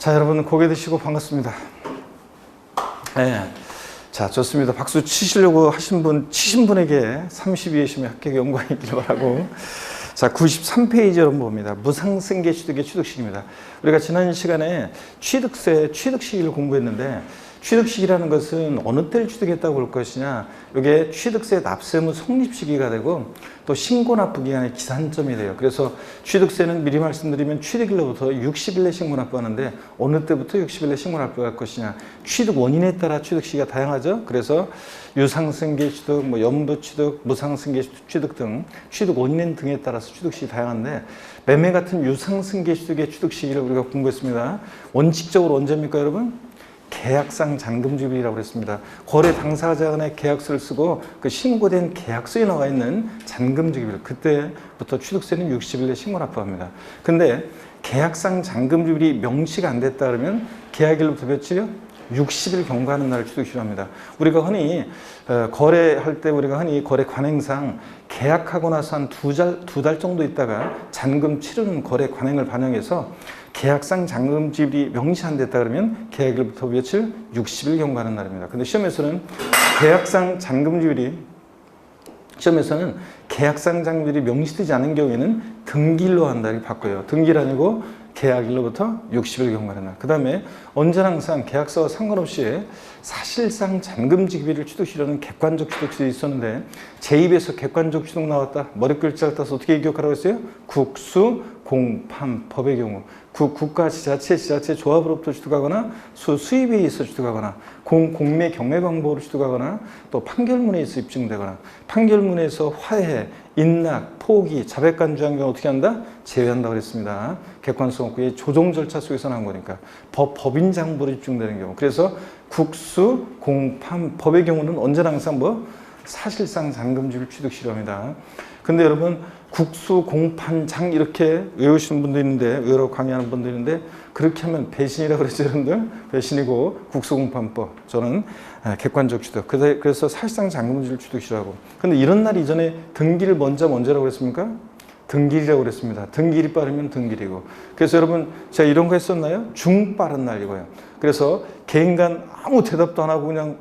자, 여러분 고개 드시고 반갑습니다. 네. 자, 좋습니다. 박수 치시려고 치신 분에게 32회심의 합격 영광이 있기를 바라고. 자, 93페이지 여러분 봅니다. 무상승계 취득의 취득식입니다. 우리가 지난 시간에 취득세, 취득시기를 공부했는데, 취득시기라는 것은 어느 때를 취득했다고 볼 것이냐, 이게 취득세 납세무 성립시기가 되고 또 신고납부기간의 기산점이 돼요. 그래서 취득세는 미리 말씀드리면 취득일로부터 60일 내 신고납부하는데, 어느 때부터 60일 내 신고납부할 것이냐, 취득 원인에 따라 취득시기가 다양하죠. 그래서 유상승계 취득, 연부취득, 무상승계 취득 등 취득 원인 등에 따라서 취득시기 다양한데, 매매 같은 유상승계 취득의 취득시기를 우리가 공부했습니다. 원칙적으로 언제입니까, 여러분? 계약상 잔금지급이라고 그랬습니다. 거래 당사자 간의 계약서를 쓰고 그 신고된 계약서에 나와 있는 잔금지급일, 그때부터 취득세는 60일 내 신고납부합니다. 근데 계약상 잔금지급이 명시가 안 됐다 그러면 계약일로부터 며칠이요? 60일 경과하는 날을 취득시효합니다. 우리가 흔히 거래할 때 우리가 흔히 거래 관행상 계약하고 나서 한 두 달 정도 있다가 잔금 치르는 거래 관행을 반영해서 계약상 잔금 지급이 명시 안 됐다 그러면 계약일부터 며칠? 60일 경과하는 날입니다. 근데 시험에서는 계약상 잔금 지급이 명시되지 않은 경우에는 등기일로 한다 이렇게 바꿔요. 등기일 아니고 계약일로부터 60일 경과하는 날. 그 다음에 언제나 항상 계약서와 상관없이 사실상 잔금 지급일을 취득시료는 객관적 취득시도 있었는데, 제 입에서 객관적 취득 나왔다, 머릿글자를 따서 어떻게 기억하라고 했어요? 국수, 공판, 법의 경우 국가, 지자체, 조합으로부터 취득하거나 수입에 의해서 취득하거나 공매, 경매 방법으로 취득하거나 또 판결문에 의해서 입증되거나 판결문에서 화해, 인락, 포기, 자백간주한 경우 어떻게 한다? 제외한다고 그랬습니다. 객관성 없고 조정 절차 속에서 나온 거니까. 법인 장부로 입증되는 경우. 그래서 국수, 공판, 법의 경우는 언제나 항상 사실상 잔금지급을 취득시료합니다. 근데 여러분, 국수, 공판, 장 이렇게 외우시는 분도 있는데, 외우라고 강의하는 분도 있는데, 그렇게 하면 배신이라고 그랬죠, 여러분들? 배신이고, 국수, 공판법. 저는 객관적 취득. 그래서 사실상 잔금지급을 취득시료하고. 근데 이런 날 이전에 등기를 먼저라고 그랬습니까? 등기일이라고 그랬습니다. 등기일이 빠르면 등기일이고. 그래서 여러분, 제가 이런 거 했었나요? 중 빠른 날 이거예요. 그래서 개인간 아무 대답도 안 하고 그냥,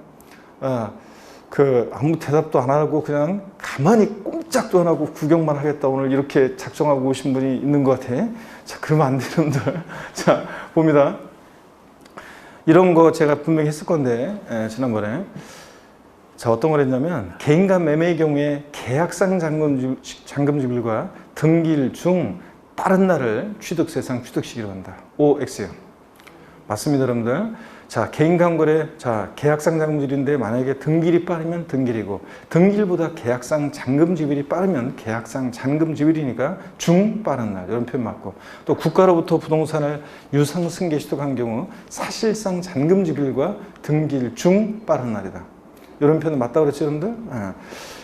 아무 대답도 안 하고 그냥 가만히 꼼짝도 안 하고 구경만 하겠다, 오늘 이렇게 작정하고 오신 분이 있는 것 같아. 자, 그러면 안 되는데. 자, 봅니다. 이런 거 제가 분명히 했을 건데, 지난번에. 자, 어떤 걸 했냐면, 개인 간 매매의 경우에 계약상 잔금지급일과 등기일 중 빠른 날을 취득세상 취득시기로 한다. OX요. 맞습니다, 여러분들. 자, 개인 간 거래, 자, 계약상 잔금지급인데 만약에 등기일이 빠르면 등기일이고, 등기일보다 계약상 잔금지급일이 빠르면 계약상 잔금지급일이니까 중 빠른 날, 이런 표현 맞고, 또 국가로부터 부동산을 유상승계 취득한 경우 사실상 잔금지급일과 등기일 중 빠른 날이다. 이런 표현 맞다고 그랬죠, 여러분들?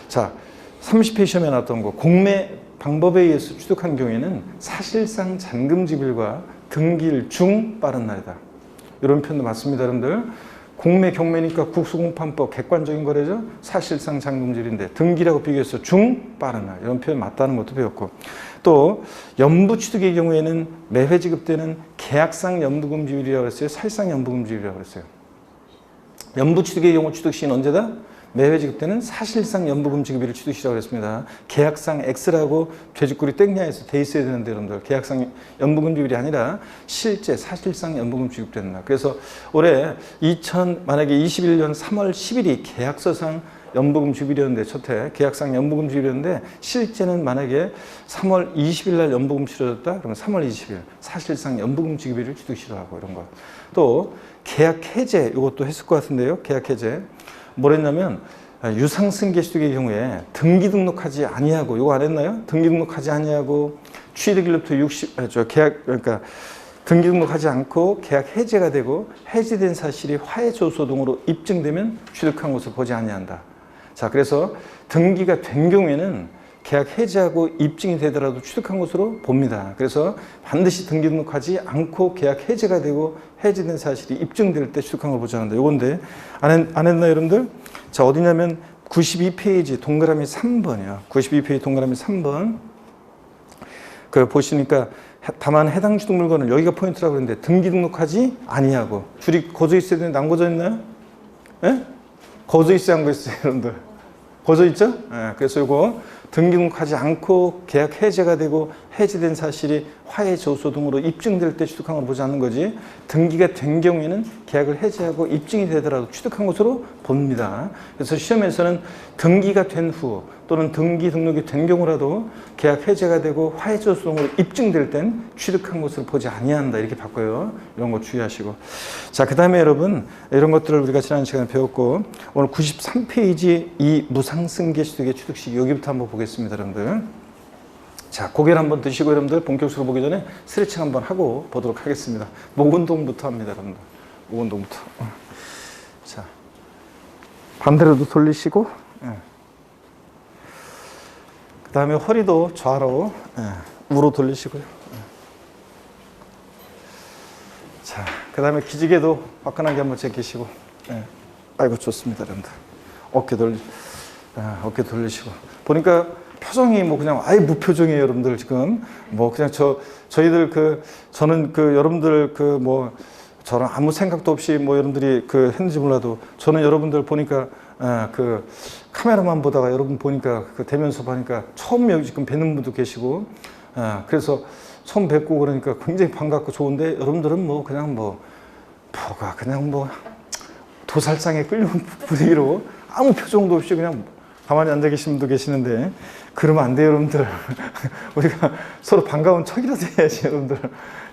자, 30회 시험에 나왔던 거, 공매 방법에 의해서 취득한 경우에는 사실상 잔금지급일과 등기일 중 빠른 날이다. 이런 표현도 맞습니다, 여러분들. 공매, 경매니까 국수공판법 객관적인 거래죠. 사실상 잔금지급인데 등기라고 비교해서 중 빠른 날, 이런 표현 맞다는 것도 배웠고, 또 연부취득의 경우에는 매회 지급되는 계약상 연부금지급이라고 그랬어요, 사실상 연부금지급이라고 그랬어요. 연부취득의 경우 취득시기는 언제다? 매회 지급 때는 사실상 연부금지급일을 취득시라고 했습니다. 계약상 X라고 돼지꼬리 땡냐에서 돼 있어야 되는데, 여러분들 계약상 연부금지급일이 아니라 실제 사실상 연부금지급 된다. 그래서 올해 만약에 21년 3월 10일이 계약서상 연부금지급일이었는데, 첫해 계약상 연부금지급일이었는데, 실제는 만약에 3월 20일 날 연부금 치러졌다 그러면 3월 20일 사실상 연부금지급일을 취득시로 하고, 이런 거. 또 계약 해제, 이것도 했을 것 같은데요. 계약 해제 뭐랬냐면, 유상승계 취득의 경우에 등기 등록하지 아니하고, 이거 안 했나요? 등기 등록하지 아니하고 취득일로부터 그러니까 등기 등록하지 않고 계약 해제가 되고, 해제된 사실이 화해조서 등으로 입증되면 취득한 것을 보지 아니한다. 자, 그래서 등기가 된 경우에는 계약 해제하고 입증이 되더라도 취득한 것으로 봅니다. 그래서 반드시 등기 등록하지 않고 계약 해제가 되고 해제된 사실이 입증될 때 취득한 걸 보자는데, 요건데 안 했나요, 여러분들? 자, 어디냐면 92페이지 동그라미 3번이요. 92페이지 동그라미 3번. 그 보시니까 다만 해당 취득 물건을 여기가 포인트라고 그랬는데 등기 등록하지 아니하고 줄이 거저 있어야 되는데 안 거저 있나요? 예? 거저 있어야 안 거저 있어요, 여러분들? 거저 있죠? 예, 그래서 이거 등기 등록하지 않고 계약 해제가 되고 해제된 사실이 화해 조서 등으로 입증될 때 취득한 걸 보지 않는 거지, 등기가 된 경우에는 계약을 해제하고 입증이 되더라도 취득한 것으로 봅니다. 그래서 시험에서는 등기가 된 후 또는 등기 등록이 된 경우라도 계약 해제가 되고 화해 조서 등으로 입증될 땐 취득한 것으로 보지 아니한다, 이렇게 바꿔요. 이런 거 주의하시고. 자, 그 다음에 여러분 이런 것들을 우리가 지난 시간에 배웠고, 오늘 93페이지 이 무상승계 취득의 취득식 여기부터 한번 보겠습니다, 여러분들. 자, 고개를 한번 드시고 여러분들 본격적으로 보기 전에 스트레칭 한번 하고 보도록 하겠습니다. 목 운동부터 합니다, 여러분들. 목 운동부터. 자, 반대로도 돌리시고, 그 다음에 허리도 좌로, 우로 돌리시고요. 자, 그 다음에 기지개도 화끈하게 한번 제끼시고, 아이고 좋습니다, 여러분들. 어깨 돌리시고. 보니까 표정이 뭐 그냥 아예 무표정이에요, 여러분들. 지금 뭐 그냥 저희들 저는 여러분들 저랑 아무 생각도 없이 뭐 여러분들이 했는지 몰라도 저는 여러분들 보니까 카메라만 보다가 여러분 보니까 대면서 보니까 처음 여기 지금 뵙는 분도 계시고, 그래서 처음 뵙고 그러니까 굉장히 반갑고 좋은데, 여러분들은 뭐 그냥 그냥 도살장에 끌려온 분위기로 아무 표정도 없이 그냥 가만히 앉아 계신 분도 계시는데, 그러면 안 돼요, 여러분들. 우리가 서로 반가운 척이라도 해야지, 여러분들.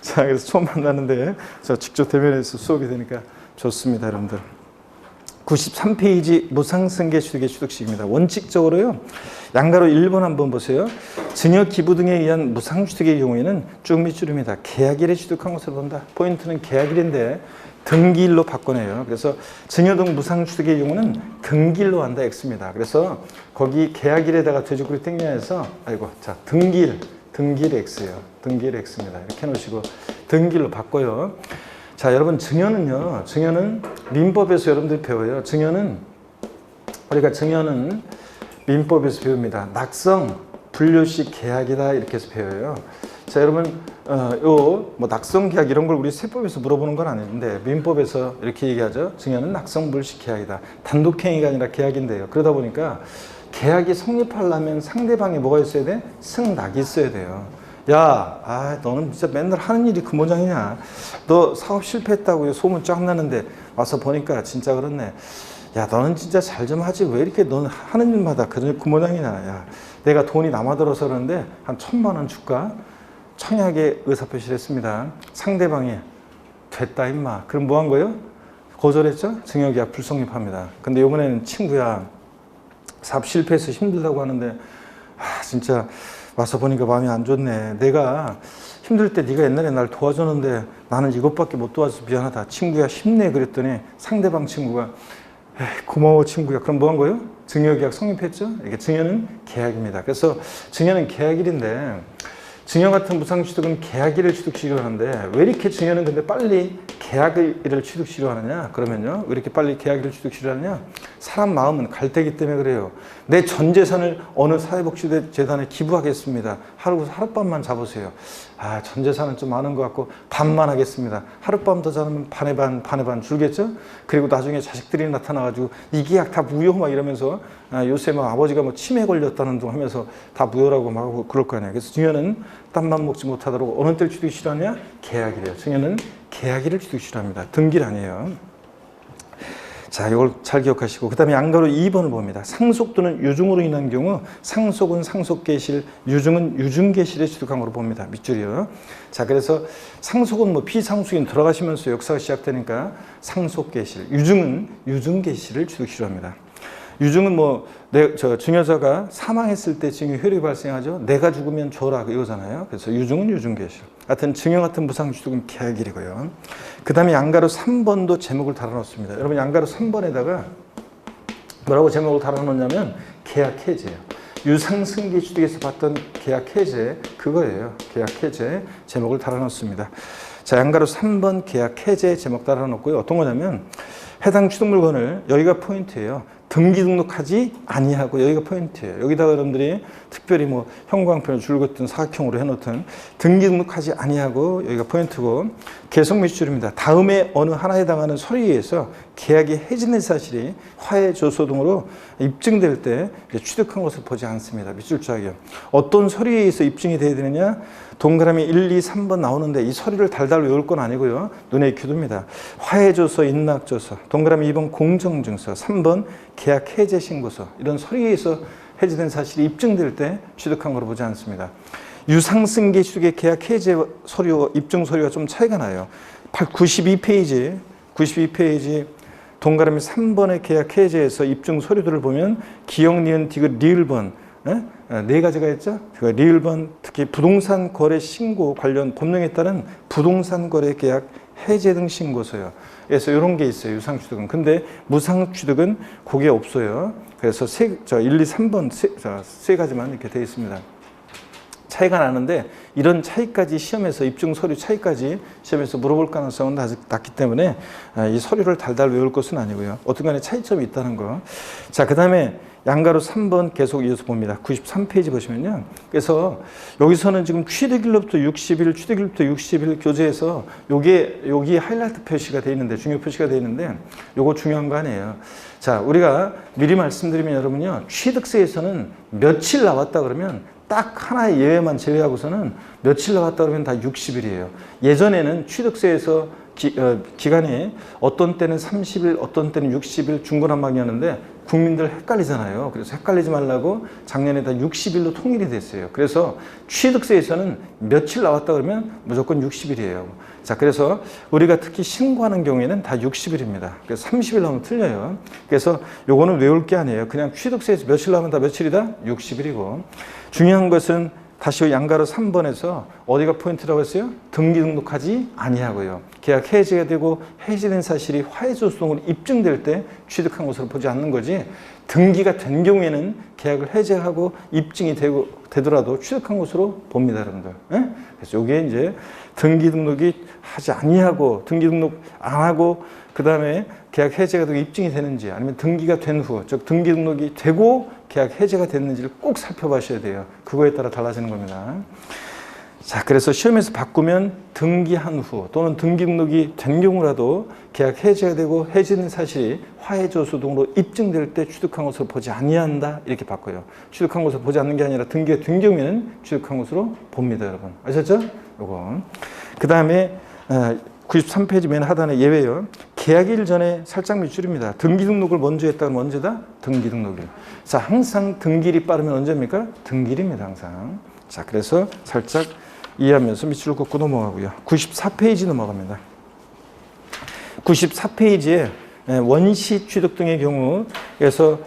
자, 그래서 처음 만나는데 저 직접 대면해서 수업이 되니까 좋습니다, 여러분들. 93페이지 무상승계 취득의 취득식입니다. 원칙적으로요, 양가로 1번 한번 보세요. 증여 기부 등에 의한 무상취득의 경우에는 쭉 밑줄입니다. 계약일에 취득한 것을 본다. 포인트는 계약일인데 등기일로 바꿔내요. 그래서 증여 등 무상취득의 경우는 등기일로 한다, X입니다. 그래서 거기 계약일에다가 돼지고리 땡겨내서, 자, 등기일 X예요. 등기일 X입니다. 이렇게 해놓으시고 등기일로 바꿔요. 자, 여러분, 증여는 민법에서 여러분들이 배워요. 우리가 증여는 민법에서 배웁니다. 낙성, 분류식 계약이다, 이렇게 해서 배워요. 자, 여러분, 낙성 계약 이런 걸 우리 세법에서 물어보는 건 아닌데, 민법에서 이렇게 얘기하죠. 증여는 낙성 분류식 계약이다. 단독행위가 아니라 계약인데요. 그러다 보니까 계약이 성립하려면 상대방이 뭐가 있어야 돼? 승낙이 있어야 돼요. 야, 너는 진짜 맨날 하는 일이 그 모양이냐? 너 사업 실패했다고 소문 쫙 나는데 와서 보니까 진짜 그렇네. 야, 너는 진짜 잘 좀 하지. 왜 이렇게 너는 하는 일마다 그 모양이냐? 야, 내가 돈이 남아들어서 그러는데 한 1,000만 원 줄까? 청약에 의사표시를 했습니다. 상대방이 됐다 임마. 그럼 뭐 한 거예요? 거절했죠? 증여계약 불성립합니다. 근데 이번에는 친구야, 사업 실패해서 힘들다고 하는데 진짜 와서 보니까 마음이 안 좋네. 내가 힘들 때 네가 옛날에 날 도와줬는데 나는 이것밖에 못 도와줘서 미안하다. 친구야 힘내. 그랬더니 상대방 친구가 고마워 친구야. 그럼 뭐 한 거예요? 증여계약 성립했죠? 이게 증여는 계약입니다. 그래서 증여는 계약일인데, 증여 같은 무상취득은 계약일을 취득시키려 하는데, 왜 이렇게 증여는 근데 빨리 계약일을 취득시키려 하느냐? 그러면요, 왜 이렇게 빨리 계약일을 취득시키려 하느냐? 사람 마음은 갈대기 때문에 그래요. 내 전 재산을 어느 사회복지재단에 기부하겠습니다. 하룻밤만 잡으세요. 전 재산은 좀 많은 것 같고 반만 하겠습니다. 하룻밤 더 자면 반에 반 줄겠죠? 그리고 나중에 자식들이 나타나가지고 이 계약 다 무효 막 이러면서, 요새 막 아버지가 치매 걸렸다는 둥 하면서 다 무효라고 막 하고 그럴 거 아니에요. 그래서 증여는 땀만 먹지 못하도록 어느 때를 취득이 싫어하냐? 계약이래요. 증여는 계약일을 취득이 싫어합니다. 등기일 아니에요. 자, 이걸 잘 기억하시고, 그 다음에 양가로 2번을 봅니다. 상속 또는 유증으로 인한 경우 상속은 상속계실, 유증은 유증계실에 취득한 걸로 봅니다. 밑줄이요. 자, 그래서 상속은 피상속인 들어가시면서 역사가 시작되니까 상속계실, 유증은 유증계실을 취득시로 합니다. 유증은 증여자가 사망했을 때 증여 효력이 발생하죠. 내가 죽으면 줘라, 이거잖아요. 그래서 유증은 유증계실. 하여튼 증여 같은 무상취득은 계약일이고요. 그 다음에 양가로 3번도 제목을 달아놓습니다. 여러분, 양가로 3번에다가 뭐라고 제목을 달아놓냐면 계약 해제예요. 유상승계 취득에서 봤던 계약 해제, 그거예요. 계약 해제 제목을 달아놓습니다. 자, 양가로 3번 계약 해제 제목 달아놓고요. 어떤 거냐면 해당 취득 물건을, 여기가 포인트예요. 등기 등록하지 아니하고, 여기가 포인트예요. 여기다가 여러분들이 특별히 뭐 형광펜을 줄긋든 사각형으로 해놓든 등기 등록하지 아니하고, 여기가 포인트고, 계속 밑줄입니다. 다음에 어느 하나에 해당하는 서류에 의해서 계약이 해지된 사실이 화해 조서 등으로 입증될 때 취득한 것을 보지 않습니다. 밑줄 쪼개요. 어떤 서류에 의해서 입증이 돼야 되느냐? 동그라미 1, 2, 3번 나오는데 이 서류를 달달 외울 건 아니고요. 눈에 익혀둡니다. 화해조서, 인락조서, 동그라미 2번 공정증서, 3번 계약 해제 신고서, 이런 서류에 의해서 해지된 사실이 입증될 때 취득한 것을 보지 않습니다. 유상승계 취득의 계약 해제 서류, 입증 서류가 좀 차이가 나요. 92페이지 동그라미 3번의 계약 해제에서 입증 서류들을 보면 기역, 니은, 디귿, 리을번, 네 가지가 있죠. 그 리을번, 특히 부동산 거래 신고 관련 법령에 따른 부동산 거래 계약 해제 등 신고서요. 그래서 이런 게 있어요. 유상 취득은. 근데 무상 취득은 그게 없어요. 그래서 1, 2, 3번 세 가지만 이렇게 되어 있습니다. 차이가 나는데 이런 차이까지 시험에서, 입증 서류 차이까지 시험에서 물어볼 가능성은 낮기 때문에 이 서류를 달달 외울 것은 아니고요. 어떤 간에 차이점이 있다는 거. 자, 그 다음에 양가로 3번 계속 이어서 봅니다. 93페이지 보시면요. 그래서 여기서는 지금 취득일로부터 60일, 취득일부터 60일 교재에서 여기 하이라이트 표시가 되어 있는데, 중요 표시가 되어 있는데, 요거 중요한 거 아니에요. 자, 우리가 미리 말씀드리면 여러분요, 취득세에서는 며칠 나왔다 그러면 딱 하나의 예외만 제외하고서는 며칠 나왔다 그러면 다 60일이에요. 예전에는 취득세에서 기간이 어떤 때는 30일, 어떤 때는 60일 중구난방이었는데 국민들 헷갈리잖아요. 그래서 헷갈리지 말라고 작년에 다 60일로 통일이 됐어요. 그래서 취득세에서는 며칠 나왔다 그러면 무조건 60일이에요. 자, 그래서 우리가 특히 신고하는 경우에는 다 60일입니다. 그래서 30일 나오면 틀려요. 그래서 요거는 외울 게 아니에요. 그냥 취득세에서 며칠 나오면 다 며칠이다? 60일이고. 중요한 것은 다시 양가로 3번에서 어디가 포인트라고 했어요? 등기 등록하지 아니하고요. 계약 해지가 되고 해지된 사실이 화해조서등으로 입증될 때 취득한 것으로 보지 않는 거지, 등기가 된 경우에는 계약을 해제하고 입증이 되더라도 취득한 것으로 봅니다, 여러분들. 예? 그래서 이게 이제 등기 등록이 하지 아니하고, 등기 등록 안 하고, 그 다음에 계약 해제가 되고 입증이 되는지, 아니면 등기가 된 후, 즉 등기 등록이 되고 계약 해제가 됐는지를 꼭 살펴보셔야 돼요. 그거에 따라 달라지는 겁니다. 자, 그래서 시험에서 바꾸면 등기한 후 또는 등기 등록이 된 경우라도 계약 해제가 되고 해지된 사실이 화해조서 등으로 입증될 때 취득한 것으로 보지 아니한다, 이렇게 바꿔요. 취득한 것으로 보지 않는 게 아니라 등기가 된 경우에는 취득한 것으로 봅니다, 여러분. 아셨죠? 요거. 그 다음에 93페이지 맨 하단에 예외요. 계약일 전에 살짝 밑줄입니다. 등기 등록을 먼저 했다면 언제다? 등기 등록일. 자, 항상 등기일이 빠르면 언제입니까? 등기일입니다, 항상. 자, 그래서 살짝 이해하면서 밑줄을 긋고 넘어가고요. 94페이지 넘어갑니다. 94페이지에 원시 취득 등의 경우에서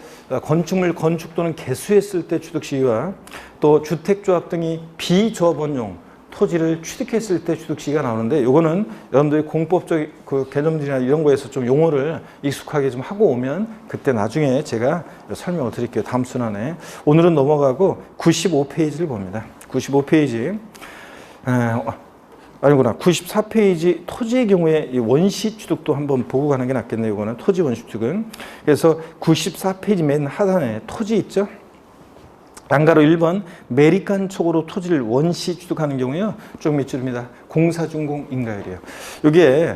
건축물 건축 또는 개수했을 때 취득 시기와 또 주택조합 등이 비조합원용 토지를 취득했을 때 취득 시기가 나오는데, 요거는 여러분들이 공법적 그 개념들이나 이런 거에서 좀 용어를 익숙하게 좀 하고 오면 그때 나중에 제가 설명을 드릴게요. 다음 순환에. 오늘은 넘어가고 95페이지를 봅니다. 95페이지. 아니구나. 94페이지 토지의 경우에 이 원시 취득도 한번 보고 가는 게 낫겠네요. 이거는 토지 원시 취득은. 그래서 94페이지 맨 하단에 토지 있죠? 양가로 1번 메리칸 촉으로 토지를 원시 취득하는 경우에요. 쭉 밑줄입니다. 공사준공 인가율이에요. 이게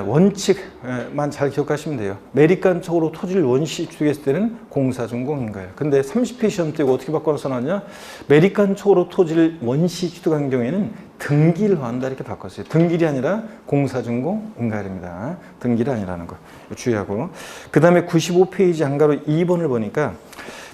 원칙만 잘 기억하시면 돼요. 메리칸 촉으로 토지를 원시 취득했을 때는 공사준공 인가율. 근데 30회 시험 때 어떻게 바꿔서 나왔냐? 메리칸 촉으로 토지를 원시 취득한 경우에는 등기를 한다, 이렇게 바꿨어요. 등기일이 아니라 공사준공 인가율입니다. 등기일이 아니라는 거 주의하고. 그 다음에 95페이지 양가로 2번을 보니까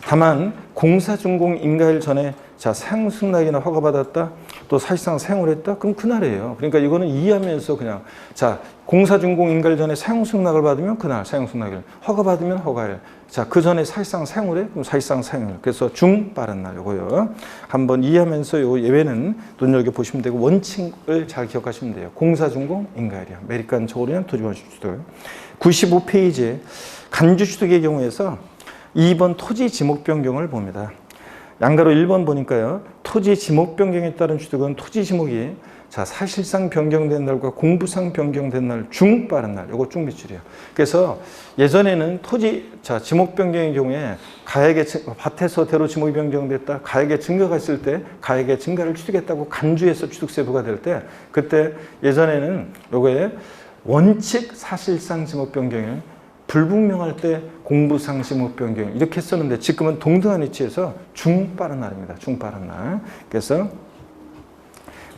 다만 공사준공 인가일 전에 자 사용승낙이나 허가받았다, 또 사실상 사용을 했다, 그럼 그날이에요. 그러니까 이거는 이해하면서 그냥 자 공사준공 인가일 전에 사용승낙을 받으면 그날 사용승낙일, 허가받으면 허가일, 자 그 전에 사실상 사용을 해, 그럼 사실상 사용일. 그래서 중 빠른 날 요거요. 한번 이해하면서 요 예외는 눈여겨 보시면 되고 원칙을 잘 기억하시면 돼요. 공사준공 인가일이야. 메리칸 촉으로 토지원시 취득. 95페이지에 간주취득의 경우에서 2번 토지 지목 변경을 봅니다. 양가로 1번 보니까요. 토지 지목 변경에 따른 취득은 토지 지목이 자, 사실상 변경된 날과 공부상 변경된 날 중 빠른 날, 요거 중 밑줄이에요. 그래서 예전에는 토지, 자, 지목 변경의 경우에 가액의 밭에서 대로 지목이 변경됐다, 가액의 증가가 있을 때 가액의 증가를 취득했다고 간주해서 취득세 부과될 때, 그때 예전에는 요거에 원칙 사실상 지목 변경일, 불분명할 때 공부상 지목 변경 이렇게 했었는데 지금은 동등한 위치에서 중 빠른 날입니다. 중 빠른 날. 그래서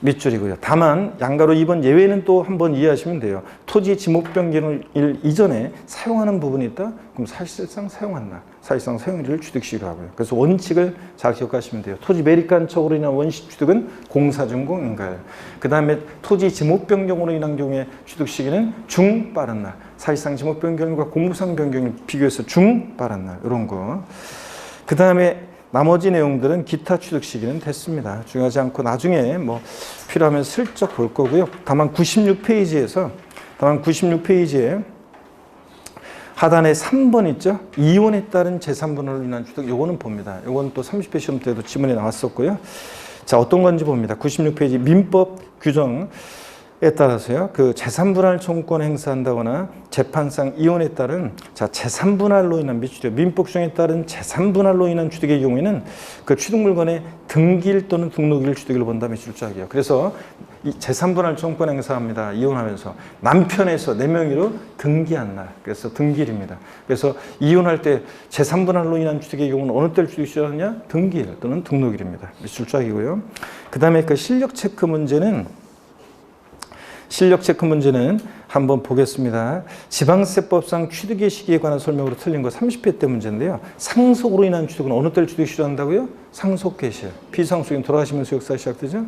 밑줄이고요. 다만 양가로 2번 예외는 또 한번 이해하시면 돼요. 토지 지목 변경일 이전에 사용하는 부분이 있다? 그럼 사실상 사용한 날, 사실상 사용일을 취득시기로 하고요. 그래서 원칙을 잘 기억하시면 돼요. 토지 매립간척으로 인한 원시 취득은 공사준공 인가일. 그 다음에 토지 지목 변경으로 인한 경우에 취득 시기는 중 빠른 날, 사실상 지목 변경일과 공부상 변경일 비교해서 중 빠른 날, 이런 거. 그 다음에 나머지 내용들은 기타 취득 시기는 됐습니다. 중요하지 않고 나중에 뭐 필요하면 슬쩍 볼 거고요. 다만 96페이지에 하단에 3번 있죠? 이혼에 따른 재산분할로 인한 취득, 요거는 봅니다. 요건 또 30회 시험 때도 지문에 나왔었고요. 자, 어떤 건지 봅니다. 96페이지 민법 규정에 따라서요, 그 재산분할 청구권 행사한다거나 재판상 이혼에 따른, 자, 재산분할로 인한 밑줄이요, 민법 규정에 따른 재산분할로 인한 취득의 경우에는 그 취득 물건의 등기일 또는 등록일 취득일로 본다, 밑줄짝이요. 그래서 이 재산분할 청구권 행사합니다. 이혼하면서 남편에서 내 명의로 등기한 날, 그래서 등기일입니다. 그래서 이혼할 때 재산분할로 인한 취득의 경우는 어느 때를 취득 시작하느냐? 등기일 또는 등록일입니다. 밑줄짝이고요. 그 다음에 그 실력 체크 문제는 한번 보겠습니다. 지방세법상 취득의 시기에 관한 설명으로 틀린 거 30회 때 문제인데요. 상속으로 인한 취득은 어느 때를 취득 시작한다고요? 상속 개시. 비상속인 돌아가시면서 역사 시작되죠.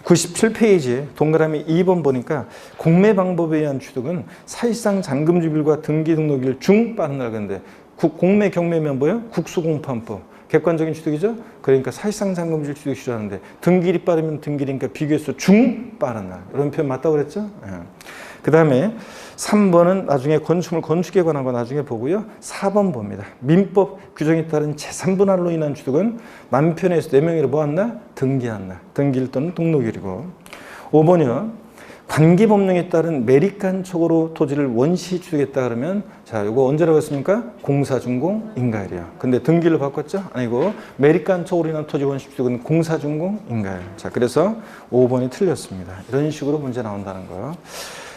97페이지 동그라미 2번 보니까 공매 방법에 의한 취득은 사실상 잔금주일과 등기 등록일 중 빠른 날. 근데 공매 경매면 뭐예요? 국수공판법. 객관적인 취득이죠. 그러니까 사실상 잔금주일 취득이 시작하는데 등기일이 빠르면 등기일이니까 비교해서 중 빠른 날. 이런 표현 맞다고 그랬죠? 예. 그 다음에 3번은 나중에 건축물 건축에 관한 거 나중에 보고요. 4번 봅니다. 민법 규정에 따른 재산분할로 인한 취득은 남편에서 내 명의로 뭐 한 날? 등기한 날. 등기일 또는 등록일이고. 5번이요. 관계법령에 따른 매립간척으로 토지를 원시 취득했다 그러면, 자, 이거 언제라고 했습니까? 공사준공 인가일이에요. 근데 등기를 바꿨죠? 아니고 매립간척으로 인한 토지 원시 취득은 공사준공 인가일. 자, 그래서 5번이 틀렸습니다. 이런 식으로 문제 나온다는 거예요.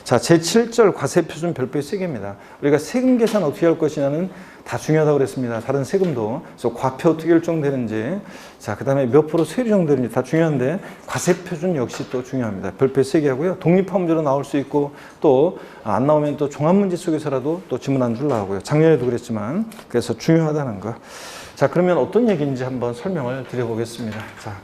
자, 제7절 과세표준 별표의 세개입니다. 우리가 세금 계산 어떻게 할 것이냐는 다 중요하다고 그랬습니다. 다른 세금도. 그래서 과표 어떻게 결정되는지, 자, 그 다음에 몇 프로 세율이 정되는지 다 중요한데, 과세표준 역시 또 중요합니다. 별표의 3개 하고요. 독립화 문제로 나올 수 있고, 또 안 나오면 또 종합문제 속에서라도 또 지문 안 줄라 하고요. 작년에도 그랬지만, 그래서 중요하다는 거. 자, 그러면 어떤 얘기인지 한번 설명을 드려보겠습니다. 자,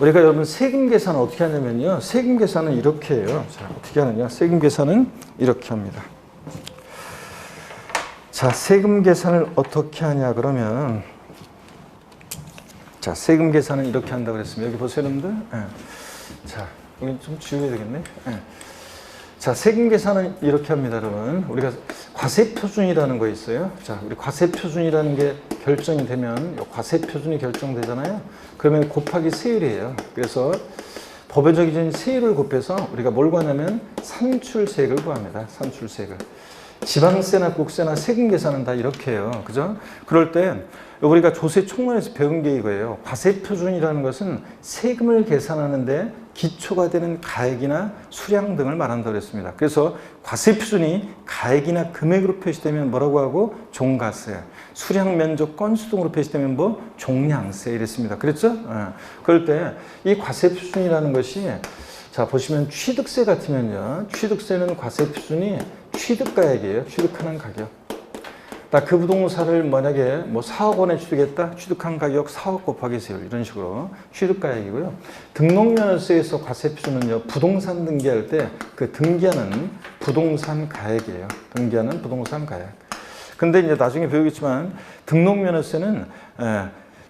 우리가 여러분 세금 계산은 어떻게 하냐면요. 세금 계산은 이렇게 해요. 자, 어떻게 하느냐. 세금 계산은 이렇게 합니다. 자, 세금 계산을 어떻게 하냐 그러면, 자, 세금 계산은 이렇게 한다고 그랬습니다. 여기 보세요, 여러분들. 네. 자, 여기 좀 지워야 되겠네. 네. 자, 세금 계산은 이렇게 합니다, 여러분. 우리가 과세표준이라는 거 있어요. 자, 우리 과세표준이라는 게 결정이 되면, 과세표준이 결정되잖아요. 그러면 곱하기 세율이에요. 그래서 법에적인 세율을 곱해서 우리가 뭘 구하냐면 산출세액을 구합니다. 산출세액을. 지방세나 국세나 세금 계산은 다 이렇게 해요. 그죠? 그럴 때 우리가 조세 총론에서 배운 게 이거예요. 과세표준이라는 것은 세금을 계산하는데 기초가 되는 가액이나 수량 등을 말한다고 그랬습니다. 그래서 과세표준이 가액이나 금액으로 표시되면 뭐라고 하고? 종가세. 수량, 면적, 건수 등으로 표시되면 뭐? 종량세 이랬습니다. 그랬죠? 그럴 때 이 과세표준이라는 것이, 자, 보시면 취득세 같으면요. 취득세는 과세표준이 취득가액이에요. 취득하는 가격. 나 그 부동산을 만약에 뭐 4억 원에 취득했다. 취득한 가격 4억 곱하기 세율. 이런 식으로 취득가액이고요. 등록면허세에서 과세표준은요. 부동산 등기할 때 그 등기하는 부동산 가액이에요. 등기하는 부동산 가액. 근데 이제 나중에 배우겠지만 등록면허세는